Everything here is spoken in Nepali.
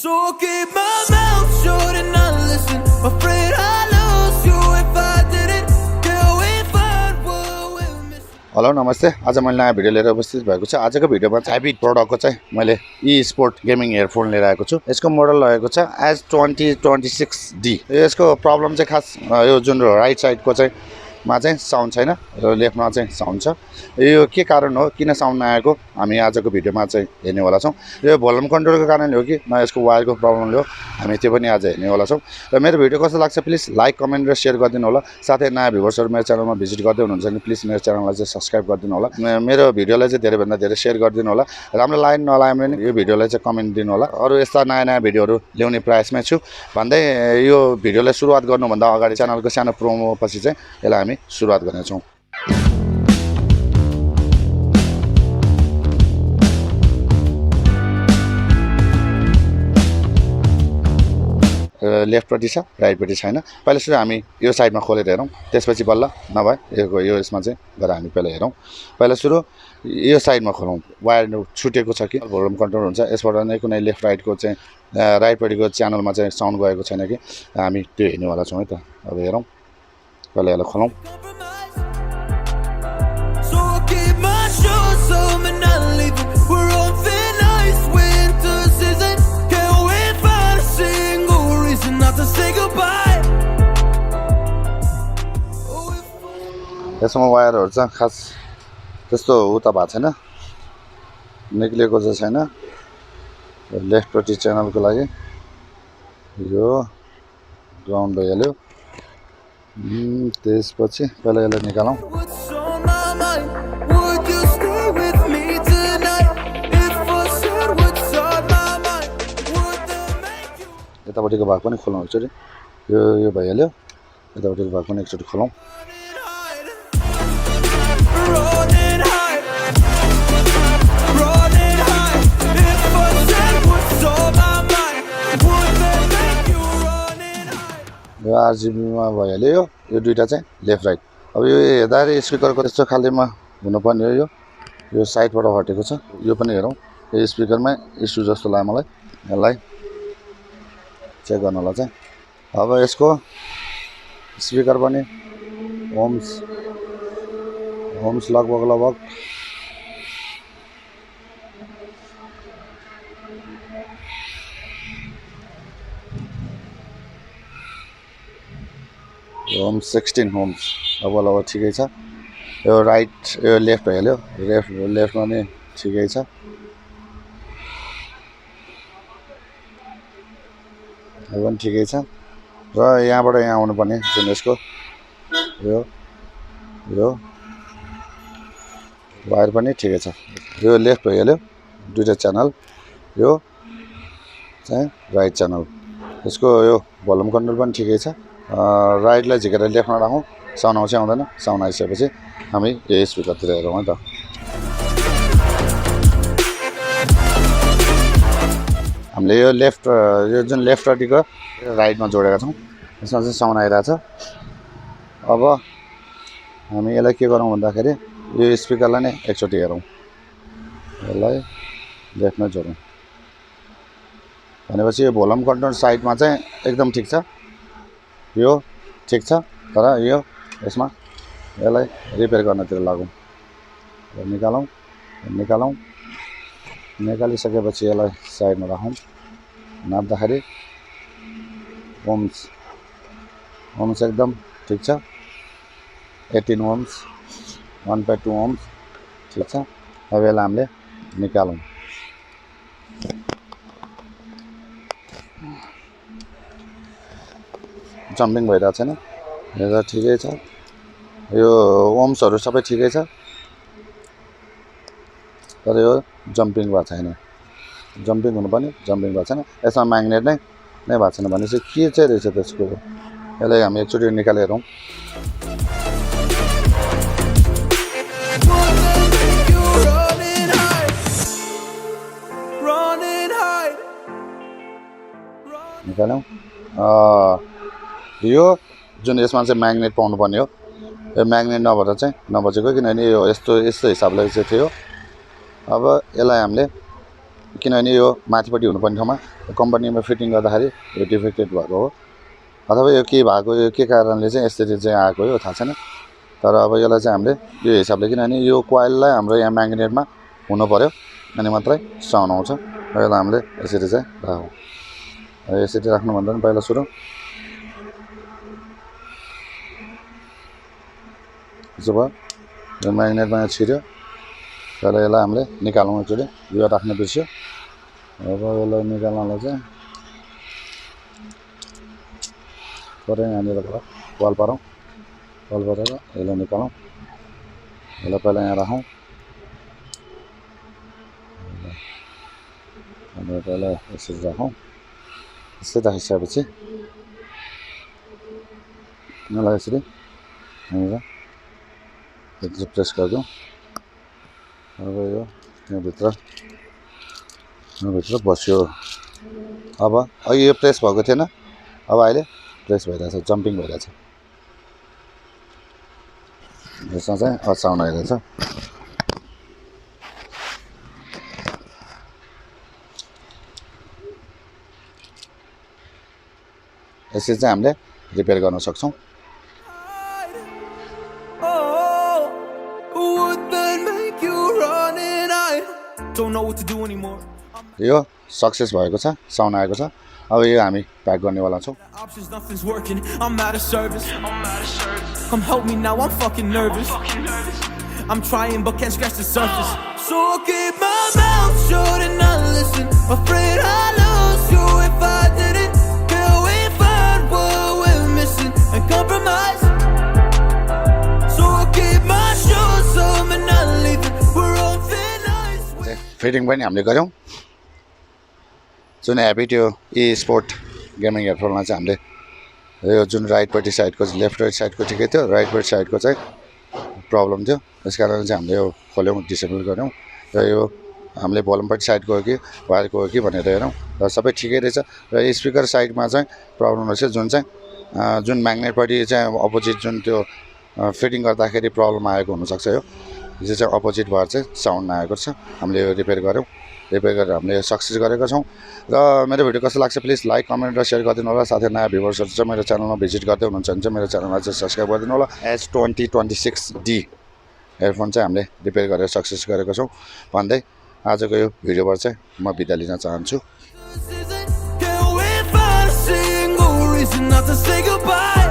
So keep my mouth shut and not listen. Afraid I lose you if I didn't. Till we find what we'll miss. Hello नमस्ते आज मैले नयाँ भिडियो लिएर उपस्थित भएको छु आजको भिडियोमा HAVIT प्रोडक्टको चाहिँ मैले स्पोर्ट गेमिङ इयरफोन लिएर आएको छु यसको मोडल रहेको छ H2026D यसको प्रब्लम चाहिँ खास यो जुन राइट साइडको चाहिँ मा चाहिँ साउन्ड छैन र लेफ्टमा चाहिँ साउन्ड छ यो के कारण हो किन साउन्ड नआएको हामी आजको भिडियोमा चाहिँ हेर्नेवाला छौं यो भोल्युम कन्ट्रोलको कारणले हो कि न यसको वायरको प्रब्लमले हो हामी त्यो पनि आज हेर्नेवाला छौं र मेरो भिडियो कस्तो लाग्छ प्लिज लाइक कमेन्ट र शेयर गरिदिनु होला साथै नयाँ भ्युअर्सहरु मेरो च्यानलमा भिजिट गर्दै हुनुहुन्छ भने प्लिज मेरो च्यानललाई चाहिँ सब्स्क्राइब गरिदिनु होला मेरो भिडियोलाई चाहिँ धेरै भन्दा धेरै शेयर गरिदिनु होला राम्रो लाग्यो नलाग्यो भने यो भिडियोलाई चाहिँ कमेन्ट दिनु होला अरु यस्ता नयाँ नयाँ भिडियोहरु ल्याउने प्रयासमा छु भन्दै यो भिडियोलाई सुरुवात गर्नुभन्दा अगाडि च्यानलको सानो प्रोमो पछि चाहिँ यसलाई हामी सुरुवात गर्नेछौं लेफ्टपट्टि छ राइटपट्टि छैन पहिला सुरु हामी यो साइडमा खोलेर हेरौं त्यसपछि बल्ल नभए यो यसमा चाहिँ गएर हामी पहिला हेरौं पहिला सुरु यो साइडमा खोलौं वायर छुटेको छ कि भोल्युम कन्ट्रोल हुन्छ यसबाट नै कुनै लेफ्ट राइटको चाहिँ राइटपट्टिको च्यानलमा चाहिँ साउन्ड गएको छैन कि हामी त्यो हेर्नेवाला छौं है त अब हेरौं पहिला यसलाई खोलौं So keep my shoes on and not leaving. We're on thin ice, winter season. Can't wait for a single reason not to say goodbye. यसमा वायरहरु चाहिँ खास त्यस्तो उता भएको छैन निक्लेको चाहिँ छैन लेफ्टपट्टि च्यानलको लागि यो ग्राउन्ड भइहाल्यो त्यसपछि पहिला यसलाई निकालौं What's on my mind? Would you stay with me tonight? If I said what's on my mind, would that make you यतापट्टिको भाग पनि खोलौं एकचोटी यो भइहाल्यो यतापट्टिको भाग पनि एकचोटी खोलौं run and hide? Run and hide. If I said what's on my mind, would that make you run and hide? यो RGB मा भइहाल्यो यो दुईटा चाहिँ लेफ्ट राइट अब यो हेर्दाखेरि स्पिकरको त्यस्तो खालीमा हुनुपर्ने हो यो साइडबाट हटेको छ यो पनि हेरौं यो स्पिकरमा इस्यु जस्तो लाग्यो मलाई यसलाई चेक गर्नला चाहिँ अब यसको स्पिकर पनि ओम्स लगभग ओम्स 16 ओम्स अब ठिकै छ यो राइट यो लेफ्ट भइहाल्यो लेफ्टमा पनि ठिकै छ यो पनि ठिकै छ र यहाँबाट यहाँ आउनु पर्ने जुन यसको यो वायर पनि ठिकै छ यो लेफ्ट भइहाल्यो दुईटा च्यानल यो चाहिँ राइट च्यानल यसको यो भोल्युम कन्ट्रोल पनि ठिकै छ राइटलाई झिकेर लेफ्टमा राखौं साउन्ड आउँछ आउँदैन साउन्ड आइसकेपछि हामी यो स्पिकरतिर हेरौँ है त हामीले यो जुन लेफ्टपट्टिको राइटमा जोडेका छौं यसमा चाहिँ साउन्ड आइरहेछ अब हामी यसलाई के गरौँ भन्दाखेरि यो स्पिकरलाई नै एकचोटी हेरौँ यसलाई लेफ्टमा जोडौँ भनेपछि यो भोल्युम कन्ट्रोल साइडमा चाहिँ एकदम ठिक छ यो ठिक छ तर यो यसमा यसलाई रिपेयर गर्नतिर लागौँ निकालिसकेपछि यसलाई साइडमा राखौँ नाप्दाखेरि ओम्स एकदम ठिक छ 18 ओम्स 1.2 ओम्स ठिक छ अब यसलाई हामीले निकालौँ जम्पिङ भइरहेको छैन यो ठिकै छ यो ओम्सहरु सबै ठिकै छ तर यो जम्पिङ भएको छैन जम्पिङ हुनुपर्ने जम्पिङ भएको छैन यसमा म्याग्नेट नै भएको छैन भनेपछि के चाहिँ रहेछ त्यसको यसलाई हामी एकचोटि निकालेर हेरौँ निकाल्यौं यो जुन यसमा चाहिँ म्याग्नेट पाउनु पर्ने हो यो म्याग्नेट नभएर चाहिँ नबजेको किनभने यो यस्तो हिसाबले चाहिँ थियो अब यसलाई हामीले किनभने यो माथिपट्टि हुनुपर्ने ठाउँमा कम्पनीमा फिटिङ गर्दाखेरि यो डिफेक्टेड भएको हो अथवा यो के भएको यो के कारणले चाहिँ यसरी चाहिँ आएको हो थाहा छैन तर अब यसलाई चाहिँ हामीले यो हिसाबले किनभने यो कोइललाई हाम्रो यहाँ म्याग्नेटमा हुनु पर्यो अनि मात्रै साउन्ड आउँछ र यसलाई हामीले यसरी चाहिँ राखौँ यसरी राख्नुभन्दा पनि पहिला सुरु यसो भयो यो म्याग्नेटमा छिर्यो पहिला यसलाई हामीले निकालौँ एकचोटि यो राख्ने बिर्स्यो अब यसलाई निकाल्नलाई चाहिँ पऱ्यो यहाँनिर वाल पारौँ वाल पारेर यसलाई निकालौँ यसलाई पहिला यहाँ राखौँ अनि पहिला यसरी राखौँ यसरी राखिसकेपछि यसलाई यसरी यहाँनिर प्रेस गरिदिउँ अब यो यहाँभित्र बस्यो अब अघि यो प्रेस भएको थिएन अब अहिले प्रेस भइरहेछ जम्पिङ भइरहेछ यसमा चाहिँ साउन्ड आइरहेछ यसरी चाहिँ हामीले रिपेयर गर्न सक्छौँ यो सक्सेस भएको छ साउन्ड आएको छ अब यो हामी प्याक गर्नेवाला छौँ Come help me now, I'm fucking nervous. I'm trying but can't scratch the surface. So I keep my mouth shut and not listen. Afraid I'll lose you if I didn't. Can we find what we're missing and compromise? So I keep my shoes on and not leaving. We're on thin ice. Fitting पनि हामीले गऱ्यौँ जुन ह्याभिट यो स्पोर्ट गेमिङ हेडफोनमा चाहिँ हामीले यो जुन राइटपट्टि साइडको लेफ्ट राइट साइडको ठिकै थियो राइटपट्टि साइडको चाहिँ प्रब्लम थियो त्यस कारण चाहिँ हामीले यो खोल्यौँ डिसेबल गऱ्यौँ र यो हामीले भोल्युमपट्टि साइडको हो कि वायरको हो कि भनेर हेरौँ र सबै ठिकै रहेछ र स्पिकर साइडमा चाहिँ प्रब्लम रहेछ जुन म्याग्नेटपट्टि चाहिँ अपोजिट जुन त्यो फिटिङ गर्दाखेरि प्रब्लम आएको हुनसक्छ यो चाहिँ अपोजिट भएर चाहिँ साउन्ड आएको छ हामीले यो रिपेयर गऱ्यौँ रिपेयर गरेर हामीले सक्सेस गरेका छौँ र मेरो भिडियो कस्तो लाग्छ प्लिज लाइक कमेन्ट र सेयर गरिदिनु होला साथै नयाँ भ्युवर्सहरू चाहिँ मेरो च्यानलमा भिजिट गर्दै हुनुहुन्छ भने चाहिँ मेरो च्यानलमा चाहिँ सब्सक्राइब गरिदिनु होला H2026D हेडफोन चाहिँ हामीले रिपेयर गरेर सक्सेस गरेका छौँ भन्दै आजको यो भिडियोबाट चाहिँ म बिदा लिन चाहन्छु Can we find a single reason not to say goodbye?